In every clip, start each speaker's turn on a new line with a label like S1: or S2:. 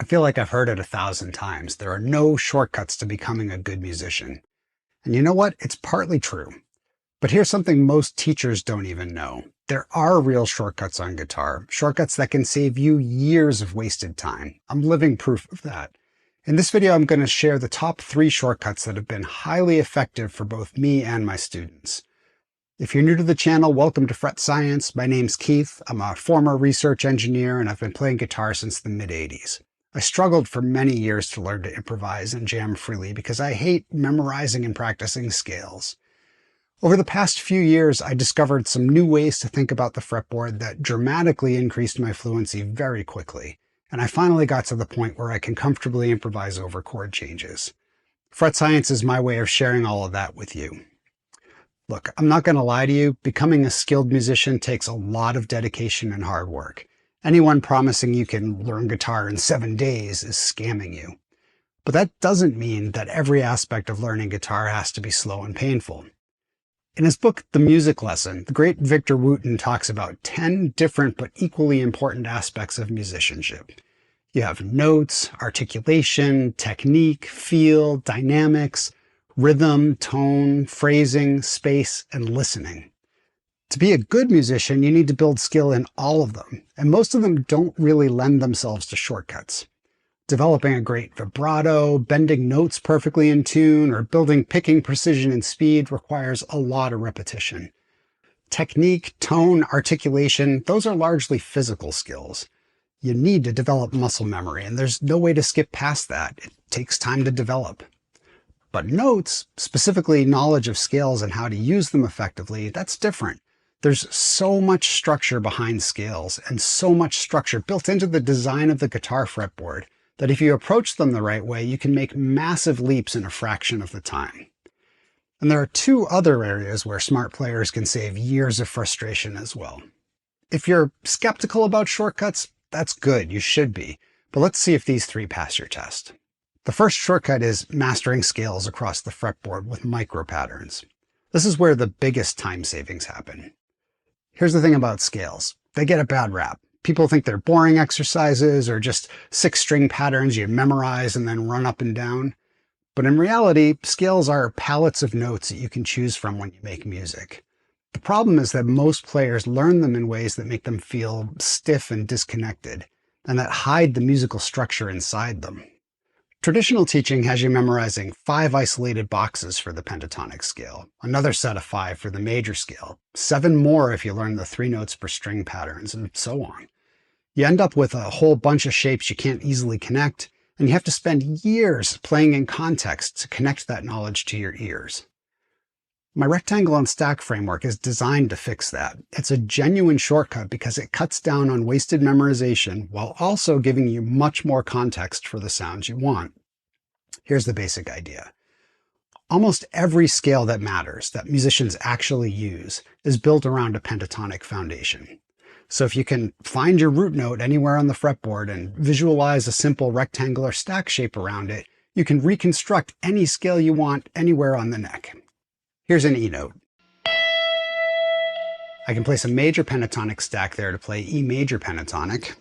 S1: I feel like I've heard it 1,000 times. There are no shortcuts to becoming a good musician. And you know what? It's partly true. But here's something most teachers don't even know. There are real shortcuts on guitar, shortcuts that can save you years of wasted time. I'm living proof of that. In this video, I'm going to share the top 3 shortcuts that have been highly effective for both me and my students. If you're new to the channel, welcome to Fret Science. My name's Keith. I'm a former research engineer and I've been playing guitar since the mid-80s. I struggled for many years to learn to improvise and jam freely because I hate memorizing and practicing scales. Over the past few years, I discovered some new ways to think about the fretboard that dramatically increased my fluency very quickly, and I finally got to the point where I can comfortably improvise over chord changes. Fret Science is my way of sharing all of that with you. Look, I'm not going to lie to you, becoming a skilled musician takes a lot of dedication and hard work. Anyone promising you can learn guitar in 7 days is scamming you. But that doesn't mean that every aspect of learning guitar has to be slow and painful. In his book, The Music Lesson, the great Victor Wooten talks about 10 different but equally important aspects of musicianship. You have notes, articulation, technique, feel, dynamics, rhythm, tone, phrasing, space, and listening. To be a good musician, you need to build skill in all of them, and most of them don't really lend themselves to shortcuts. Developing a great vibrato, bending notes perfectly in tune, or building picking precision and speed requires a lot of repetition. Technique, tone, articulation, those are largely physical skills. You need to develop muscle memory, and there's no way to skip past that. It takes time to develop. But notes, specifically knowledge of scales and how to use them effectively, that's different. There's so much structure behind scales and so much structure built into the design of the guitar fretboard that if you approach them the right way, you can make massive leaps in a fraction of the time. And there are 2 other areas where smart players can save years of frustration as well. If you're skeptical about shortcuts, that's good, you should be. But let's see if these 3 pass your test. The first shortcut is mastering scales across the fretboard with micro patterns. This is where the biggest time savings happen. Here's the thing about scales. They get a bad rap. People think they're boring exercises or just 6-string patterns you memorize and then run up and down. But in reality, scales are palettes of notes that you can choose from when you make music. The problem is that most players learn them in ways that make them feel stiff and disconnected, and that hide the musical structure inside them. Traditional teaching has you memorizing 5 isolated boxes for the pentatonic scale, another set of 5 for the major scale, 7 more if you learn the 3 notes per string patterns, and so on. You end up with a whole bunch of shapes you can't easily connect, and you have to spend years playing in context to connect that knowledge to your ears. My rectangle and stack framework is designed to fix that. It's a genuine shortcut because it cuts down on wasted memorization while also giving you much more context for the sounds you want. Here's the basic idea. Almost every scale that matters, that musicians actually use, is built around a pentatonic foundation. So if you can find your root note anywhere on the fretboard and visualize a simple rectangular stack shape around it, you can reconstruct any scale you want anywhere on the neck. Here's an E note. I can place a major pentatonic stack there to play E major pentatonic.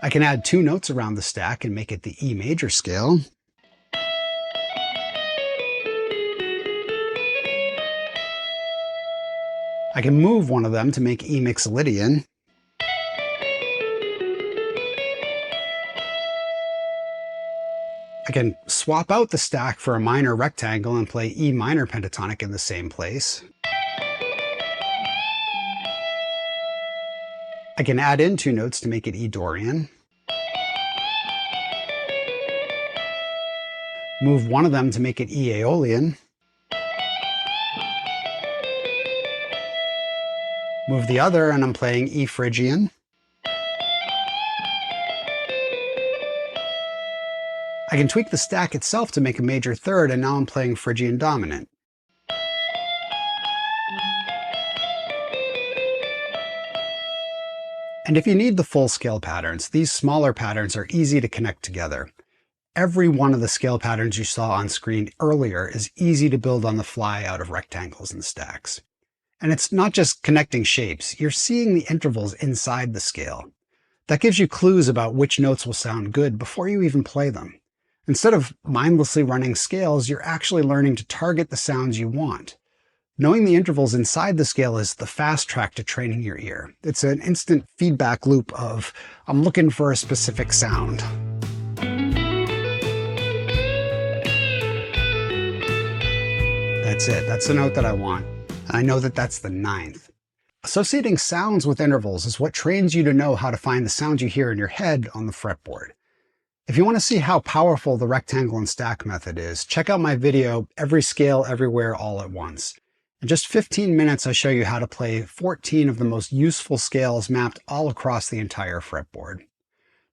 S1: I can add 2 notes around the stack and make it the E major scale. I can move one of them to make E mixolydian. I can swap out the stack for a minor rectangle and play E minor pentatonic in the same place. I can add in 2 notes to make it E Dorian. Move one of them to make it E Aeolian. Move the other and I'm playing E Phrygian. I can tweak the stack itself to make a major third, and now I'm playing Phrygian dominant. And if you need the full scale patterns, these smaller patterns are easy to connect together. Every one of the scale patterns you saw on screen earlier is easy to build on the fly out of rectangles and stacks. And it's not just connecting shapes, you're seeing the intervals inside the scale. That gives you clues about which notes will sound good before you even play them. Instead of mindlessly running scales, you're actually learning to target the sounds you want. Knowing the intervals inside the scale is the fast track to training your ear. It's an instant feedback loop of, I'm looking for a specific sound. That's it. That's the note that I want. And I know that that's the ninth. Associating sounds with intervals is what trains you to know how to find the sounds you hear in your head on the fretboard. If you want to see how powerful the rectangle and stack method is, check out my video, Every Scale Everywhere All at Once. In just 15 minutes, I show you how to play 14 of the most useful scales mapped all across the entire fretboard.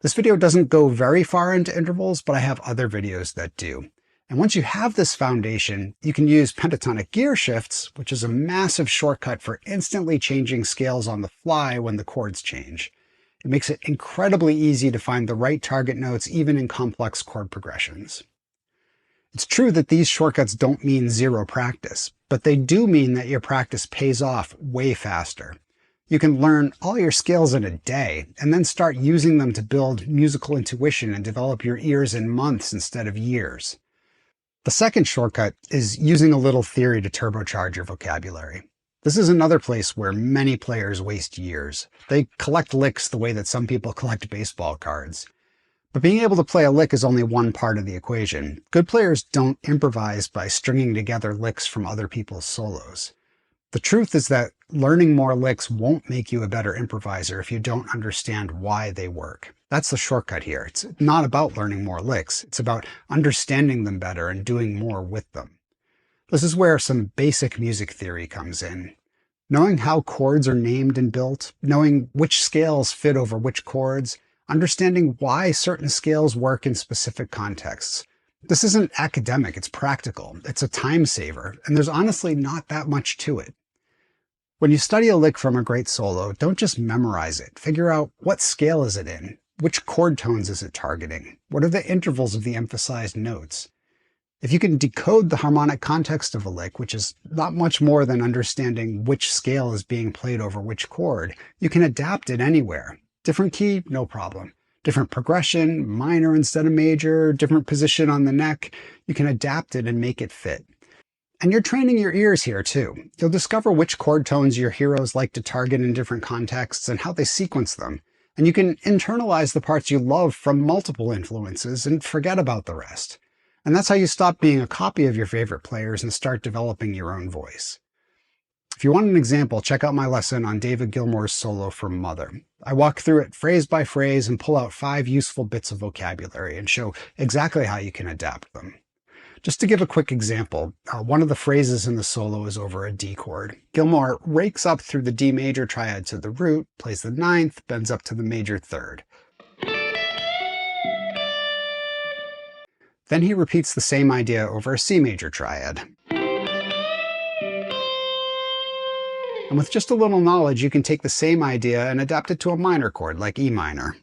S1: This video doesn't go very far into intervals, but I have other videos that do. And once you have this foundation, you can use pentatonic gear shifts, which is a massive shortcut for instantly changing scales on the fly when the chords change. It makes it incredibly easy to find the right target notes even in complex chord progressions. It's true that these shortcuts don't mean zero practice, but they do mean that your practice pays off way faster. You can learn all your scales in a day and then start using them to build musical intuition and develop your ears in months instead of years. The second shortcut is using a little theory to turbocharge your vocabulary. This is another place where many players waste years. They collect licks the way that some people collect baseball cards. But being able to play a lick is only one part of the equation. Good players don't improvise by stringing together licks from other people's solos. The truth is that learning more licks won't make you a better improviser if you don't understand why they work. That's the shortcut here. It's not about learning more licks. It's about understanding them better and doing more with them. This is where some basic music theory comes in. Knowing how chords are named and built, knowing which scales fit over which chords, understanding why certain scales work in specific contexts. This isn't academic, it's practical. It's a time saver, and there's honestly not that much to it. When you study a lick from a great solo, don't just memorize it. Figure out what scale is it in? Which chord tones is it targeting? What are the intervals of the emphasized notes? If you can decode the harmonic context of a lick, which is not much more than understanding which scale is being played over which chord, you can adapt it anywhere. Different key, no problem. Different progression, minor instead of major, different position on the neck. You can adapt it and make it fit. And you're training your ears here too. You'll discover which chord tones your heroes like to target in different contexts and how they sequence them. And you can internalize the parts you love from multiple influences and forget about the rest. And that's how you stop being a copy of your favorite players and start developing your own voice. If you want an example, check out my lesson on David Gilmour's solo from Mother. I walk through it phrase by phrase and pull out 5 useful bits of vocabulary and show exactly how you can adapt them. Just to give a quick example, one of the phrases in the solo is over a D chord. Gilmour rakes up through the D major triad to the root, plays the 9th, bends up to the major 3rd. Then he repeats the same idea over a C major triad. And with just a little knowledge, you can take the same idea and adapt it to a minor chord like E minor.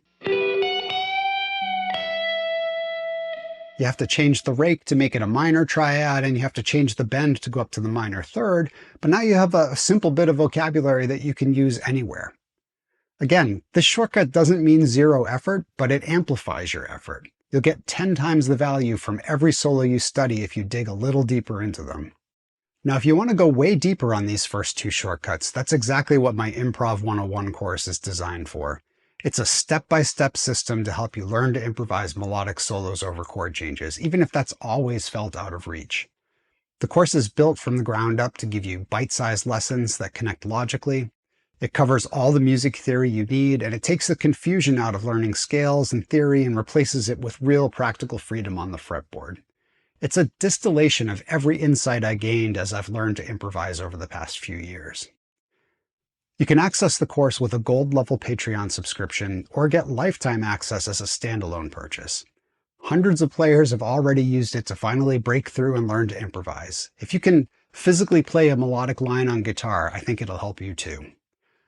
S1: You have to change the rake to make it a minor triad, and you have to change the bend to go up to the minor 3rd, but now you have a simple bit of vocabulary that you can use anywhere. Again, this shortcut doesn't mean zero effort, but it amplifies your effort. You'll get 10 times the value from every solo you study if you dig a little deeper into them. Now, if you want to go way deeper on these first 2 shortcuts, that's exactly what my Improv 101 course is designed for. It's a step-by-step system to help you learn to improvise melodic solos over chord changes, even if that's always felt out of reach. The course is built from the ground up to give you bite-sized lessons that connect logically. It covers all the music theory you need, and it takes the confusion out of learning scales and theory and replaces it with real practical freedom on the fretboard. It's a distillation of every insight I gained as I've learned to improvise over the past few years. You can access the course with a gold-level Patreon subscription or get lifetime access as a standalone purchase. Hundreds of players have already used it to finally break through and learn to improvise. If you can physically play a melodic line on guitar, I think it'll help you too.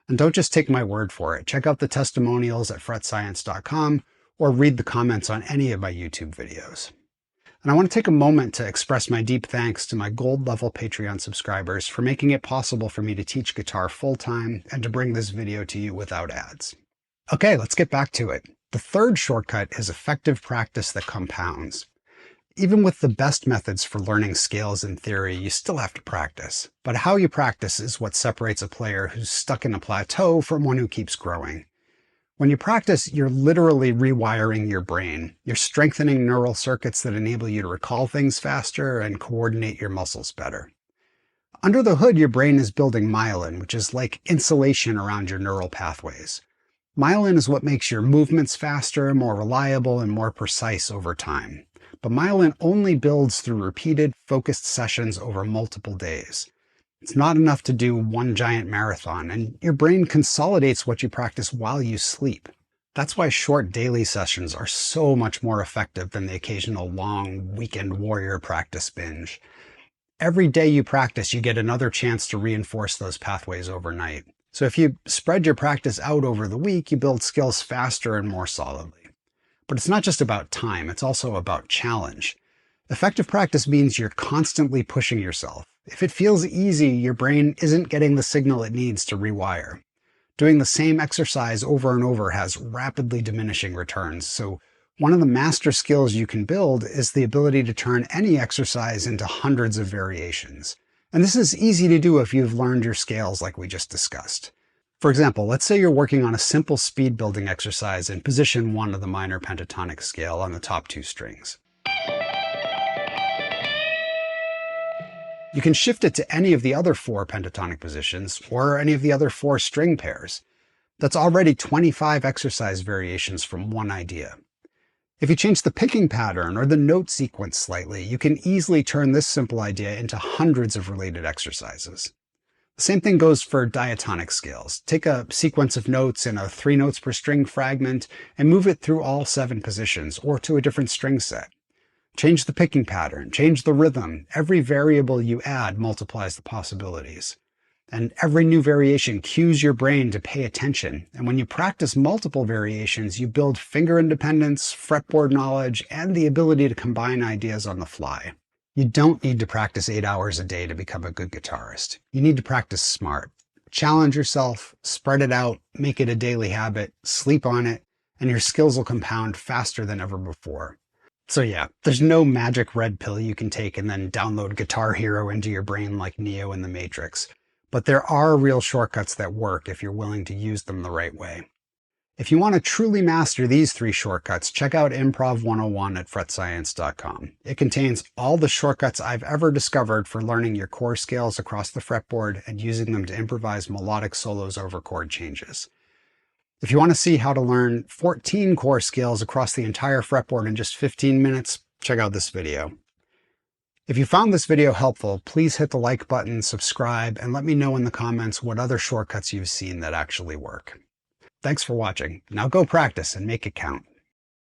S1: And don't just take my word for it. Check out the testimonials at fretscience.com or read the comments on any of my YouTube videos. And I want to take a moment to express my deep thanks to my gold level Patreon subscribers for making it possible for me to teach guitar full-time and to bring this video to you without ads. Okay, let's get back to it. The third shortcut is effective practice that compounds. Even with the best methods for learning scales in theory, you still have to practice. But how you practice is what separates a player who's stuck in a plateau from one who keeps growing. When you practice, you're literally rewiring your brain. You're strengthening neural circuits that enable you to recall things faster and coordinate your muscles better. Under the hood, your brain is building myelin, which is like insulation around your neural pathways. Myelin is what makes your movements faster, more reliable, and more precise over time. But myelin only builds through repeated, focused sessions over multiple days. It's not enough to do one giant marathon, and your brain consolidates what you practice while you sleep. That's why short daily sessions are so much more effective than the occasional long weekend warrior practice binge. Every day you practice, you get another chance to reinforce those pathways overnight. So if you spread your practice out over the week, you build skills faster and more solidly. But it's not just about time, it's also about challenge. Effective practice means you're constantly pushing yourself. If it feels easy, your brain isn't getting the signal it needs to rewire. Doing the same exercise over and over has rapidly diminishing returns. So one of the master skills you can build is the ability to turn any exercise into hundreds of variations. And this is easy to do if you've learned your scales like we just discussed. For example, let's say you're working on a simple speed building exercise in position 1 of the minor pentatonic scale on the top 2 strings. You can shift it to any of the other 4 pentatonic positions or any of the other 4 string pairs. That's already 25 exercise variations from one idea. If you change the picking pattern or the note sequence slightly, you can easily turn this simple idea into hundreds of related exercises. The same thing goes for diatonic scales. Take a sequence of notes in a 3 notes per string fragment and move it through all 7 positions or to a different string set. Change the picking pattern, change the rhythm. Every variable you add multiplies the possibilities. And every new variation cues your brain to pay attention. And when you practice multiple variations, you build finger independence, fretboard knowledge, and the ability to combine ideas on the fly. You don't need to practice 8 hours a day to become a good guitarist. You need to practice smart. Challenge yourself, spread it out, make it a daily habit, sleep on it, and your skills will compound faster than ever before. So yeah, there's no magic red pill you can take and then download Guitar Hero into your brain like Neo in the Matrix. But there are real shortcuts that work if you're willing to use them the right way. If you want to truly master these 3 shortcuts, check out Improv 101 at fretscience.com. It contains all the shortcuts I've ever discovered for learning your core scales across the fretboard and using them to improvise melodic solos over chord changes. If you want to see how to learn 14 core scales across the entire fretboard in just 15 minutes, check out this video. If you found this video helpful, please hit the like button, subscribe, and let me know in the comments what other shortcuts you've seen that actually work. Thanks for watching. Now go practice and make it count.